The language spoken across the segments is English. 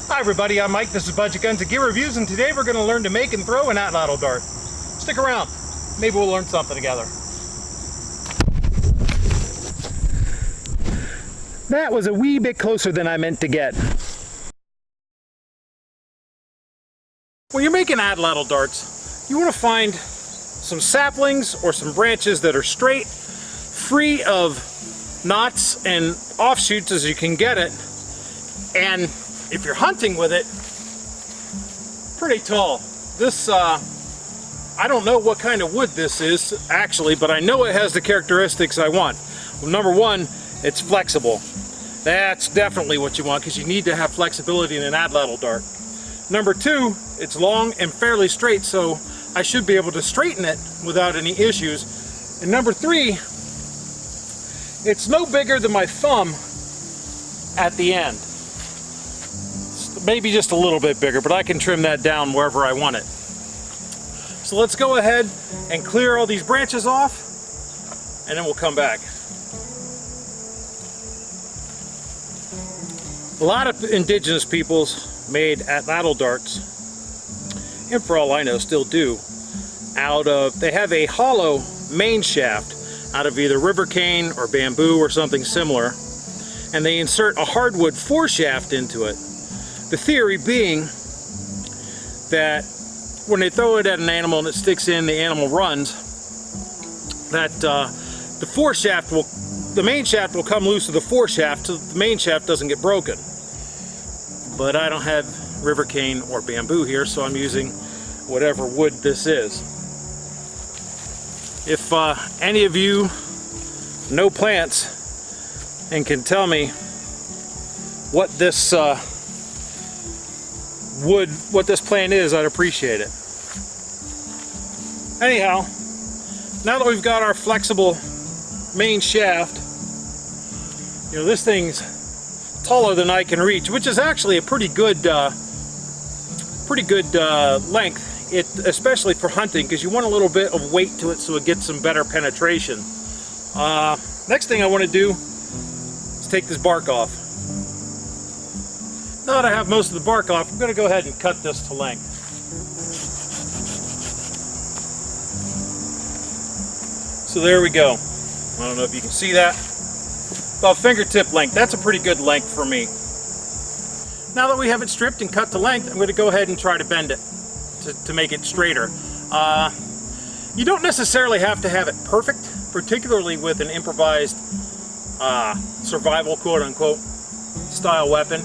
Hi everybody, I'm Mike. This is Budget Guns and Gear Reviews, and today we're going to learn to make and throw an Atlatl dart. Stick around. Maybe we'll learn something together. That was a wee bit closer than I meant to get. When you're making Atlatl darts, you want to find some saplings or some branches that are straight, free of knots and offshoots as you can get it, and if you're hunting with it, pretty tall. This, I don't know what kind of wood this is actually, but I know it has the characteristics I want. Well, number one, it's flexible. That's definitely what you want because you need to have flexibility in an Atlatl dart. Number two, it's long and fairly straight, so I should be able to straighten it without any issues. And number three, it's no bigger than my thumb at the end. Maybe just a little bit bigger, but I can trim that down wherever I want it. So let's go ahead and clear all these branches off, and then we'll come back. A lot of indigenous peoples made Atlatl darts, and for all I know still do, they have a hollow main shaft out of either river cane or bamboo or something similar, and they insert a hardwood foreshaft into it. The theory being that when they throw it at an animal and it sticks in, the animal runs, that the foreshaft will, the main shaft will come loose of the foreshaft so the main shaft doesn't get broken. But I don't have river cane or bamboo here, so I'm using whatever wood this is. If any of you know plants and can tell me what this what this plant is, I'd appreciate it. Anyhow, now that we've got our flexible main shaft, you know, this thing's taller than I can reach, which is actually a pretty good length, especially for hunting, because you want a little bit of weight to it so it gets some better penetration. Next thing I want to do is take this bark off. Now that I have most of the bark off, I'm going to go ahead and cut this to length. So there we go. I don't know if you can see that. About fingertip length. That's a pretty good length for me. Now that we have it stripped and cut to length, I'm going to go ahead and try to bend it to make it straighter. You don't necessarily have to have it perfect, particularly with an improvised survival quote-unquote style weapon.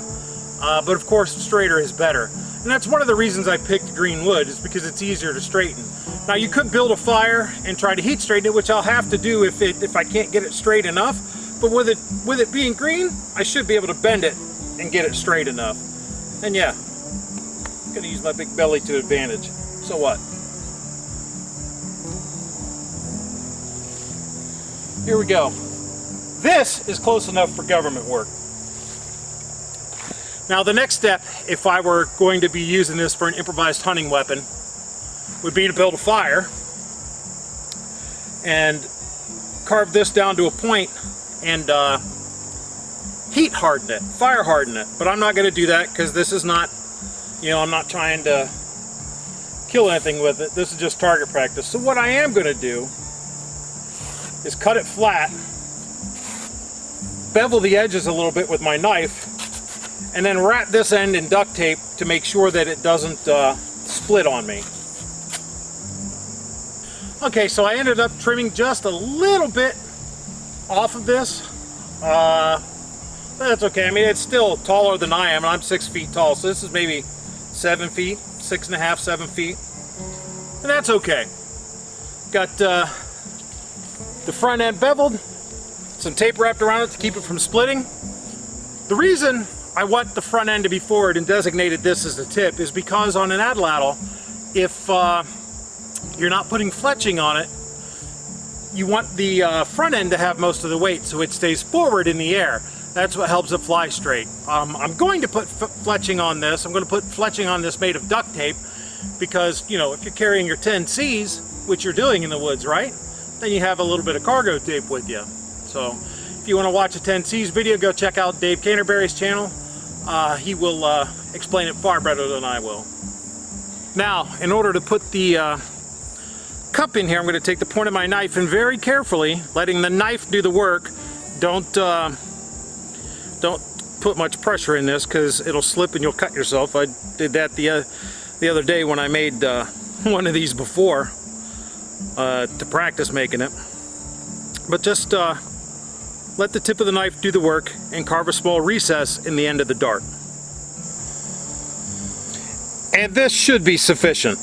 But of course, straighter is better. And that's one of the reasons I picked green wood, is because it's easier to straighten. Now you could build a fire and try to heat straighten it, which I'll have to do if I can't get it straight enough. But with it being green, I should be able to bend it and get it straight enough. And yeah, I'm gonna use my big belly to advantage. So what? Here we go. This is close enough for government work. Now the next step, if I were going to be using this for an improvised hunting weapon, would be to build a fire and carve this down to a point and heat harden it, fire harden it. But I'm not going to do that because this is not, you know, I'm not trying to kill anything with it. This is just target practice. So what I am going to do is cut it flat, bevel the edges a little bit with my knife, and then wrap this end in duct tape to make sure that it doesn't split on me. Okay, so I ended up trimming just a little bit off of this. That's okay. I mean, it's still taller than I am, and I'm 6 feet tall, so this is maybe 7 feet, 6.5, 7 feet. And that's okay. Got the front end beveled, some tape wrapped around it to keep it from splitting. The reason I want the front end to be forward and designated this as the tip is because on an Atlatl, if you're not putting fletching on it, you want the front end to have most of the weight so it stays forward in the air. That's what helps it fly straight. I'm going to put fletching on this. I'm going to put fletching on this made of duct tape because, you know, if you're carrying your 10Cs, which you're doing in the woods, right? Then you have a little bit of cargo tape with you. So if you want to watch a 10Cs video, go check out Dave Canterbury's channel. he will explain it far better than I will. Now, in order to put the cup in here, I'm going to take the point of my knife and very carefully, letting the knife do the work. Don't put much pressure in this because it'll slip and you'll cut yourself. I did that the other day when I made one of these before to practice making it. But just let the tip of the knife do the work and carve a small recess in the end of the dart. And this should be sufficient.